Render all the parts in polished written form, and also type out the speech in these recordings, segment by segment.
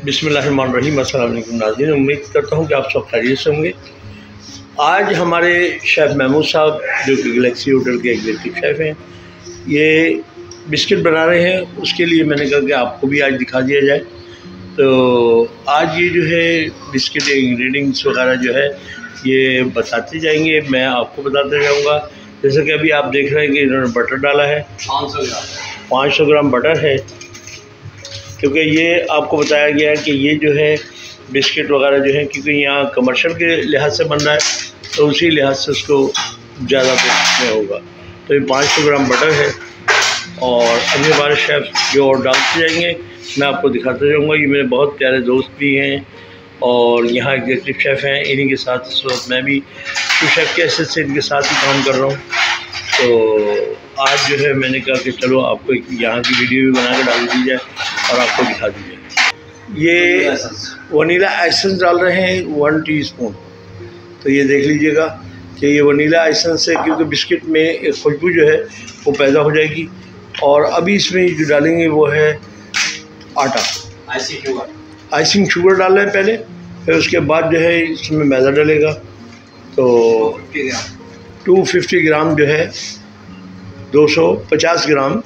बिस्मिल्लाहिर्रहमानिर्रहीम। अस्सलाम वालेकुम नाज़रीन, उम्मीद करता हूँ कि आप सब खैरियत से होंगे। आज हमारे शेफ़ महमूद साहब जो कि गैलेक्सी होटल के एग्जीक्यूटिव शेफ़ हैं, ये बिस्किट बना रहे हैं। उसके लिए मैंने कहा कि आपको भी आज दिखा दिया जाए। तो आज ये जो है बिस्किट इंग्रेडिएंट्स वगैरह जो है ये बताते जाएंगे, मैं आपको बताते जाऊँगा। जैसे कि अभी आप देख रहे हैं कि इन्होंने बटर डाला है, 500 ग्राम बटर है, क्योंकि ये आपको बताया गया है कि ये जो है बिस्किट वगैरह जो है, क्योंकि यहाँ कमर्शियल के लिहाज से बन रहा है तो उसी लिहाज से उसको ज़्यादा में होगा। तो ये 500 ग्राम बटर है और अभी हमारे शेफ़ जो और डालते जाएंगे मैं आपको दिखाता जाऊँगा। ये मेरे बहुत प्यारे दोस्त भी हैं और यहाँ एग्जीक्यूटिव शेफ़ हैं, इन्हीं के साथ इस वक्त मैं भी शेफ़ के हैसियत से इनके साथ ही काम कर रहा हूँ। तो आज जो है मैंने कहा कि चलो आपको यहाँ की वीडियो भी बना के डाल दी जाए और आपको दिखा दी जाए। ये वनीला एसेंस डाल रहे हैं 1 टीस्पून। तो ये देख लीजिएगा कि ये वनीला एसेंस से, क्योंकि बिस्किट में एक खुशबू जो है वो पैदा हो जाएगी। और अभी इसमें जो डालेंगे वो है आटा, आइसिंग शुगर डाल रहे हैं पहले, फिर उसके बाद जो है इसमें मैदा डलेगा। तो 250 ग्राम जो है 250 ग्राम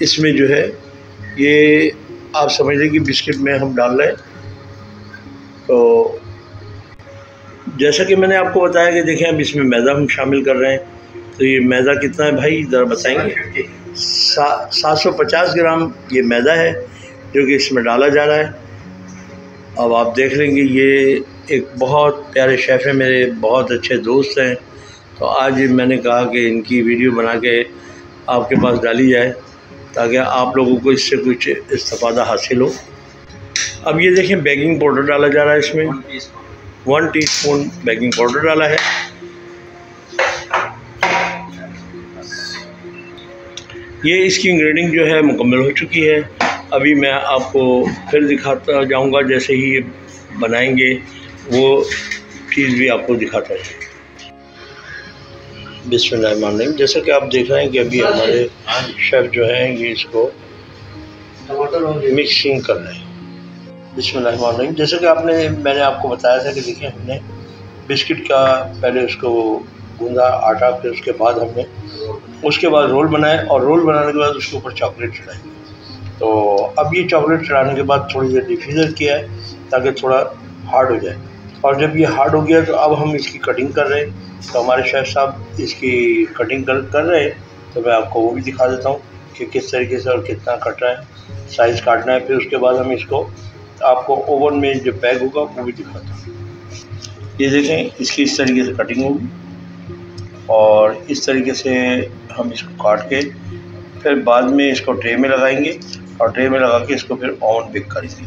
इसमें जो है ये आप समझ लें कि बिस्किट में हम डाल रहे हैं। तो जैसा कि मैंने आपको बताया कि देखें अब इसमें मैदा हम शामिल कर रहे हैं। तो ये मैदा कितना है भाई ज़रा बताएंगे? 750 ग्राम ये मैदा है जो कि इसमें डाला जा रहा है। अब आप देख लेंगे, ये एक बहुत प्यारे शेफ़ हैं, मेरे बहुत अच्छे दोस्त हैं। तो आज मैंने कहा कि इनकी वीडियो बना के आपके पास डाली जाए ताकि आप लोगों को इससे कुछ इस्तेफ़ादा हासिल हो। अब ये देखें बेकिंग पाउडर डाला जा रहा है इसमें, 1 टीस्पून बेकिंग पाउडर डाला है। ये इसकी इंग्रेडिएंट जो है मुकम्मल हो चुकी है। अभी मैं आपको फिर दिखाता जाऊंगा, जैसे ही ये बनाएंगे वो चीज़ भी आपको दिखाता है। बिस्मिल्लाहिर्रहमानिर्रहीम। जैसा कि आप देख रहे हैं कि अभी हमारे शेफ़ जो हैं ये इसको मिक्सिंग कर रहे हैं। बिस्मिल्लाहिर्रहमानिर्रहीम। जैसे कि मैंने आपको बताया था कि देखिए हमने बिस्किट का पहले उसको गूंदा आटा, फिर उसके बाद रोल बनाए और रोल बनाने के बाद उसके ऊपर चॉकलेट चढ़ाई। तो अब ये चॉकलेट चढ़ाने के बाद थोड़ी देर डिफ्यूज़र किया है ताकि थोड़ा हार्ड हो जाए। और जब ये हार्ड हो गया तो अब हम इसकी कटिंग कर रहे हैं। तो हमारे शेफ़ साहब इसकी कटिंग कर रहे हैं, तो मैं आपको वो भी दिखा देता हूँ कि किस तरीके से और कितना कटना है, साइज़ काटना है। फिर उसके बाद हम इसको आपको ओवन में जो पैक होगा वो भी दिखाता हूँ। ये देखें इसकी इस तरीके से कटिंग होगी और इस तरीके से हम इसको काट के फिर बाद में इसको ट्रे में लगाएंगे और ट्रे में लगा के इसको फिर ओवन बेक करेंगे।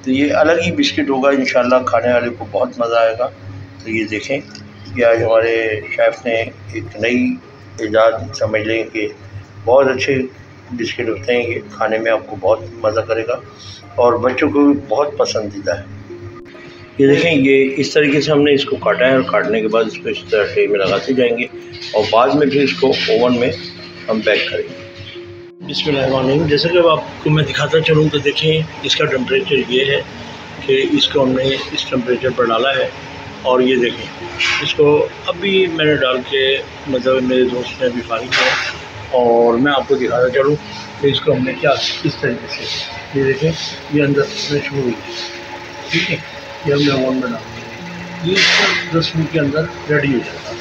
तो ये अलग ही बिस्किट होगा, इंशाल्लाह खाने वाले को बहुत मज़ा आएगा। तो ये देखें कि आज हमारे शेफ़ ने एक नई ईजाद समझ लें कि बहुत अच्छे बिस्किट होते हैं, ये खाने में आपको बहुत मज़ा करेगा और बच्चों को भी बहुत पसंदीदा है। ये देखें ये इस तरीके से हमने इसको काटा है और काटने के बाद इसको इस तरह ट्रे में लगाते जाएंगे और बाद में फिर इसको ओवन में हम बेक करेंगे। बिस्मिल्लाहिर्रहमानिर्रहीम। जैसे कि अब आपको मैं दिखाता चलूँ तो देखें इसका टेम्परेचर ये है कि इसको हमने इस टेम्परेचर पर डाला है और ये देखें इसको अभी मैंने डाल के, मतलब मेरे दोस्त ने अभी फारिग किया और मैं आपको दिखाता चलूँ कि इसको हमने क्या इस तरीके से, ये देखें ये अंदर में शुरू हुई, ठीक है। ये हमने ओवन में डाल दिया, ये इसको 10 मिनट के अंदर रेडी हो जाता है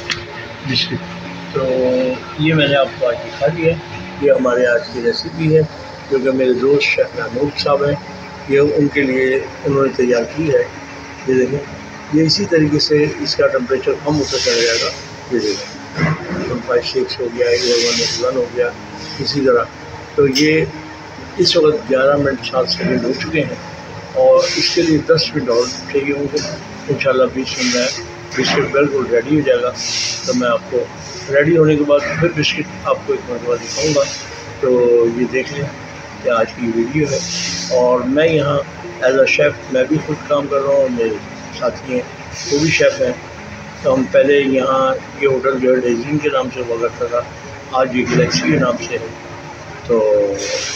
बिस्किट। तो ये मैंने आपको आज दिखा दिया। ये हमारे आज की रेसिपी है जो कि मेरे दोस्त शेफ़ महमूद साहब हैं, ये उनके लिए उन्होंने तैयार की है। ये देखें ये इसी तरीके से इसका टेम्परेचर कम होता चला जाएगा। ये देखें 156 हो गया, 11 हो गया, इसी तरह। तो ये इस वक्त 11 मिनट 7 सेकंड हो चुके हैं और इसके लिए 10 मिनट और चाहिए होंगे। इंशाल्लाह 20 मिनट में बिस्किट बिल्कुल रेडी हो जाएगा। तो मैं आपको रेडी होने के बाद फिर बिस्किट आपको एक मरतबा दिखाऊँगा। तो ये देख लें कि आज की वीडियो है और मैं यहाँ एज अ शेफ़ मैं भी खुद काम कर रहा हूँ, मेरे साथी हैं वो भी शेफ़ हैं। तो हम पहले यहाँ ये होटल जो है डेज़ीन के नाम से हुआ करता था, आज ये गैलेक्सी के नाम से है। तो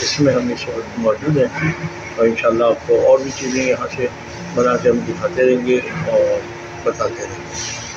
इसमें हम इस वक्त मौजूद हैं और इंशाल्लाह आपको और भी चीज़ें यहाँ से बना के हम दिखाते रहेंगे और बताते रहेंगे।